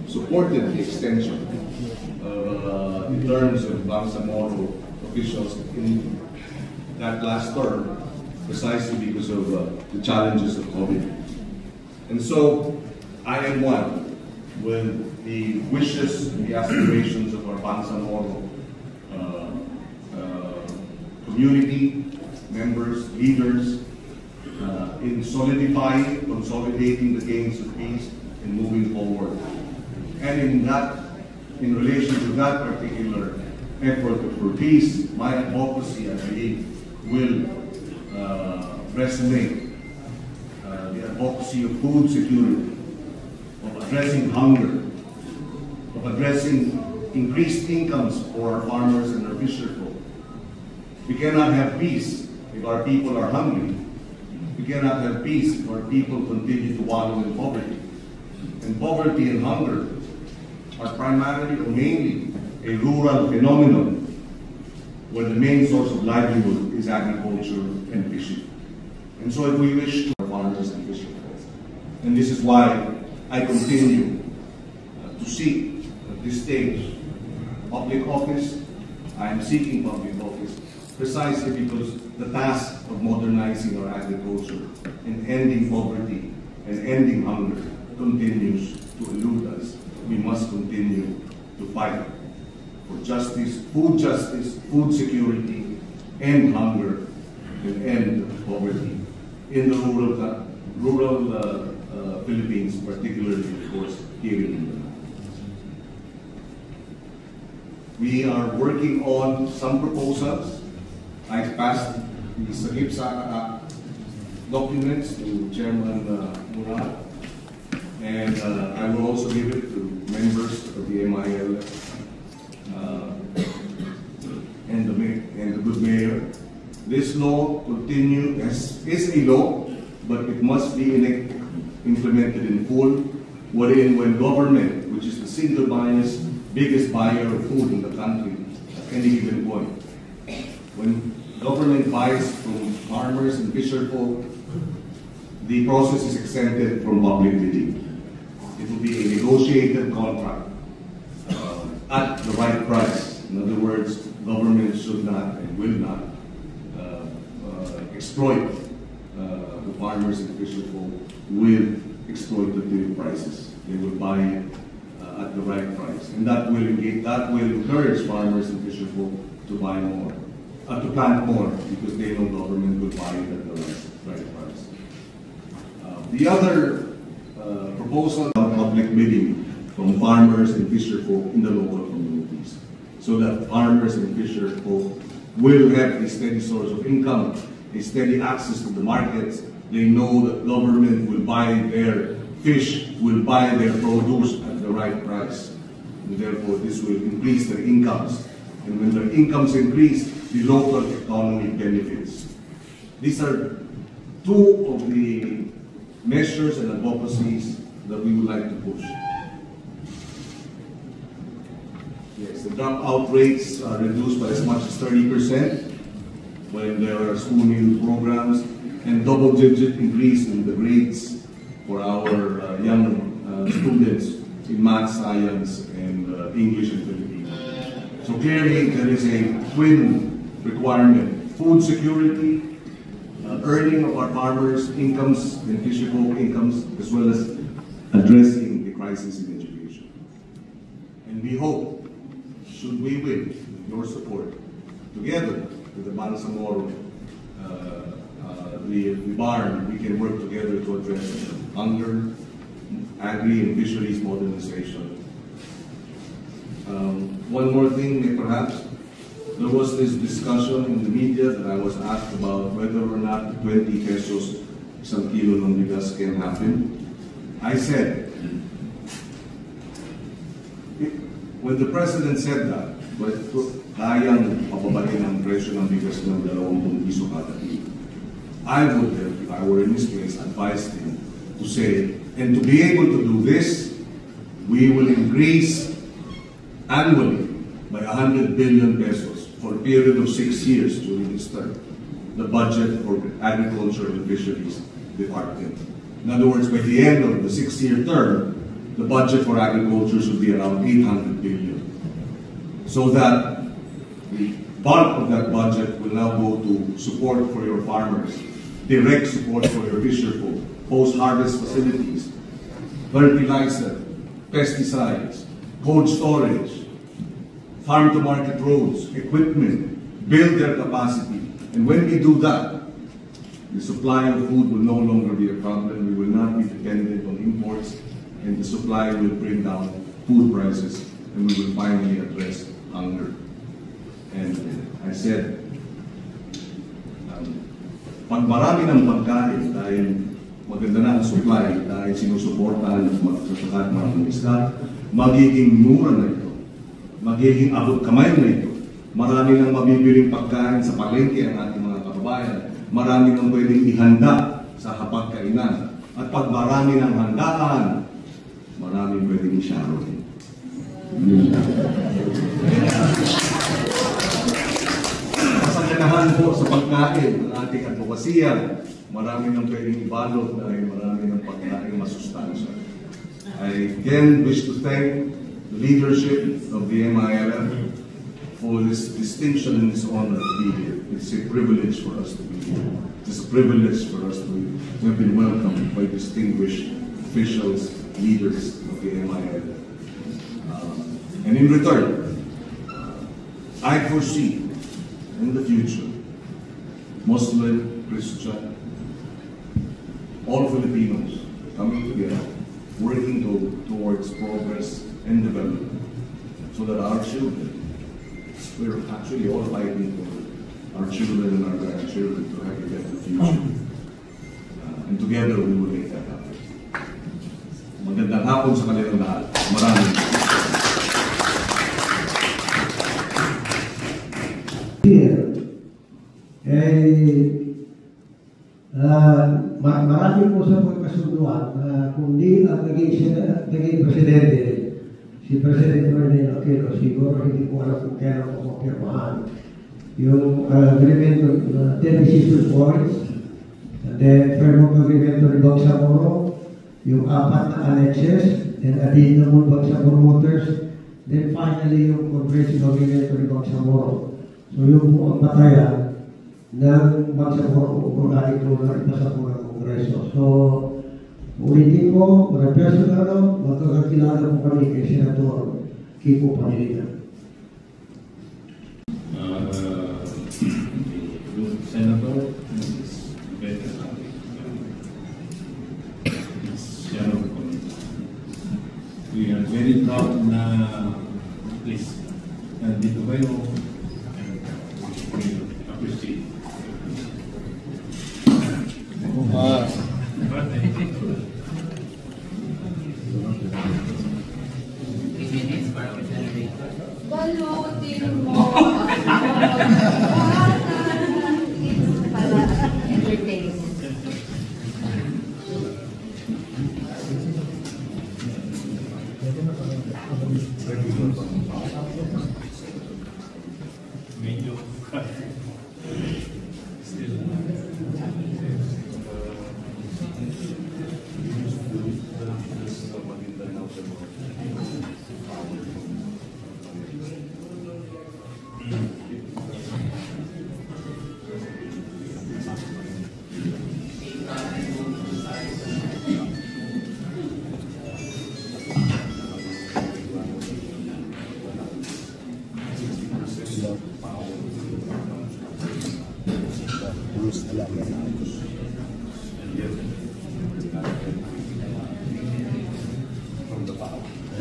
supported the extension of the terms of Bangsamoro officials in that last term, precisely because of the challenges of COVID. And so, I am one with the wishes and the aspirations of our Bangsamoro community, members, leaders, in solidifying, consolidating the gains of peace and moving forward. And in relation to that particular effort for peace, my advocacy, I believe, will resonate the advocacy of food security, of addressing hunger, of addressing increased incomes for our farmers and our fisherfolk. We cannot have peace if our people are hungry. We cannot have peace if our people continue to wallow in poverty. And poverty and hunger are primarily or mainly a rural phenomenon where the main source of livelihood is agriculture and fishing. And so if we wish to our farmers and fisherfolk, and this is why I continue to seek at this stage public office, I am seeking public office precisely because the task of modernizing our agriculture and ending poverty and ending hunger continues to elude us. We must continue to fight for justice, food security, end hunger, and end poverty in the rural Philippines, particularly, of course, here in Mindanao. We are working on some proposals. I passed the Sagip Saka documents to Chairman Murad, and I will also give it to members of the MIL and the good mayor. This law is a law, but it must be implemented in full, wherein when government, which is the single biggest buyer of food in the country at any given point, when government buys from farmers and fisherfolk, the process is exempted from public bidding. It will be a negotiated contract at the right price. In other words, government should not and will not exploit the farmers and fisherfolk with exploitative prices. They will buy it at the right price, and that will encourage farmers and fisherfolk to buy more, to plant more, because they know government will buy it at the right price. The other proposal about public bidding from farmers and fisherfolk in the local communities, so that farmers and fisherfolk will have a steady source of income, a steady access to the markets. They know that government will buy their fish, will buy their produce at the right price. And therefore, this will increase their incomes. And when their incomes increase, the local economy benefits. These are two of the measures and advocacies that we would like to push. Yes, the dropout rates are reduced by as much as 30% when there are school meal programs, and double-digit increase in the grades for our young students in math, science, and English and Filipino. So clearly, there is a twin requirement: food security, earning of our farmers' incomes and fisherfolk incomes, as well as addressing the crisis in education. And we hope, should we win with your support, together with the Bangsamoro, the barn, we can work together to address hunger, agri and fisheries modernization. One more thing, perhaps. There was this discussion in the media that I was asked about whether or not 20 pesos isang kilo ng bigas can happen. I said, when the president said that, kayang pababain ang presyo ng bigas ng 20 piso kada kilo, I would have, if I were in this place, advised him to say, and to be able to do this, we will increase annually by 100 billion pesos for a period of 6 years during this term, the budget for agriculture and fisheries department. In other words, by the end of the 6-year term, the budget for agriculture should be around 800 billion. So that the bulk of that budget will now go to support for your farmers, direct support for your fisherfolk, post-harvest facilities, fertilizer, pesticides, cold storage, farm-to-market roads, equipment, build their capacity. And when we do that, the supply of food will no longer be a problem. We will not be dependent on imports, and the supply will bring down food prices, and we will finally address hunger. And I said, pag marami ng pagkain dahil maganda na ang supply, dahil sinusuportahan ng magsasaka ng mga isda, magiging mura na ito, magiging abot kamay na ito, marami nang mabibiling pagkain sa palengke ang ating mga kababayan, marami nang pwedeng ihanda sa hapagkainan, at pag marami ng handaan, marami pwedeng isyaro rin. Kasaganahan po sa pagkain ng ating advokasya, marami nang pwedeng ibalot dahil marami ng pagkain masustansya. I again wish to thank the leadership of the MILF for this distinction and this honor to be here. It's a privilege for us to be here. It's a privilege for us to have been welcomed by distinguished officials, leaders of the MILF. And in return, I foresee in the future, Muslim, Christian, all Filipinos coming together, working towards progress and development, so that our children, we're actually all fighting for our children and our grandchildren to have a better future. And together we will make that happen. Magandang hapon sa kanilang lahat. Maraming marami po sa pagkasunduan na kung di ang naging presidente, si President Ferdinand Aquino, siguro hindi ko alam kung kailan ko mapirmahan yung agreement of 10 decision points, and then framework agreement ni Bangsamoro, yung 4 na annexes, and additional mo Bangsamoro waters, then finally yung comprehensive agreement ni Bangsamoro. So yung po ang batayan ng Bangsamoro kung nalito na ipasa po ng Kongreso. So, ulitin ko, mga personal, magkakakilala po kami kay Senator Kiko Pangilinan. Senator, Mrs. Becca Senator, we are very proud na please, nandito kayo and we appreciate. Balutin mo. Para entertainment. Medyo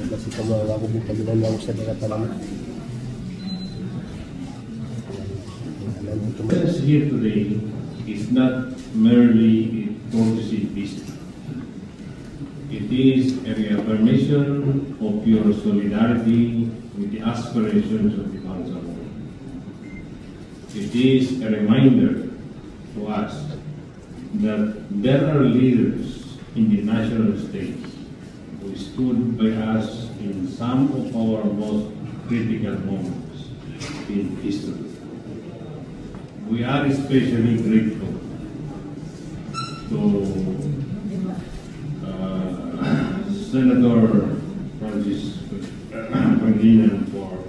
kasi kung ako bukalinan lang sa dagat naman. Presence here today is not merely a courtesy visit. It is a reaffirmation of your solidarity with the aspirations of the Bangsamoro. It is a reminder to us that there are leaders in the national states who stood by us in some of our most critical moments in history. We are especially grateful to Senator Francis Pangilinan for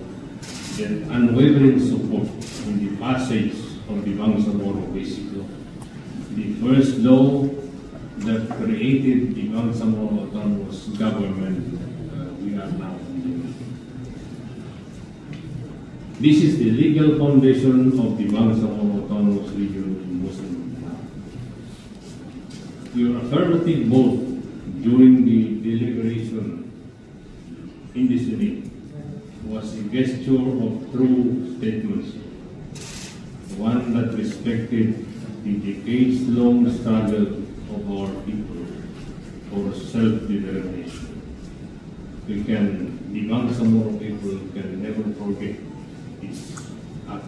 their unwavering support in the passage of the Bangsamoro Basic Law, the first law that created the Bangsamoro Autonomous Government we are now in. This is the legal foundation of the Bangsamoro Autonomous Region in Muslim. Your affirmative vote during the deliberation in the Senate was a gesture of true statesmanship, one that respected the decades-long struggle of our people for self-determination. The Bangsamoro people can never forget this act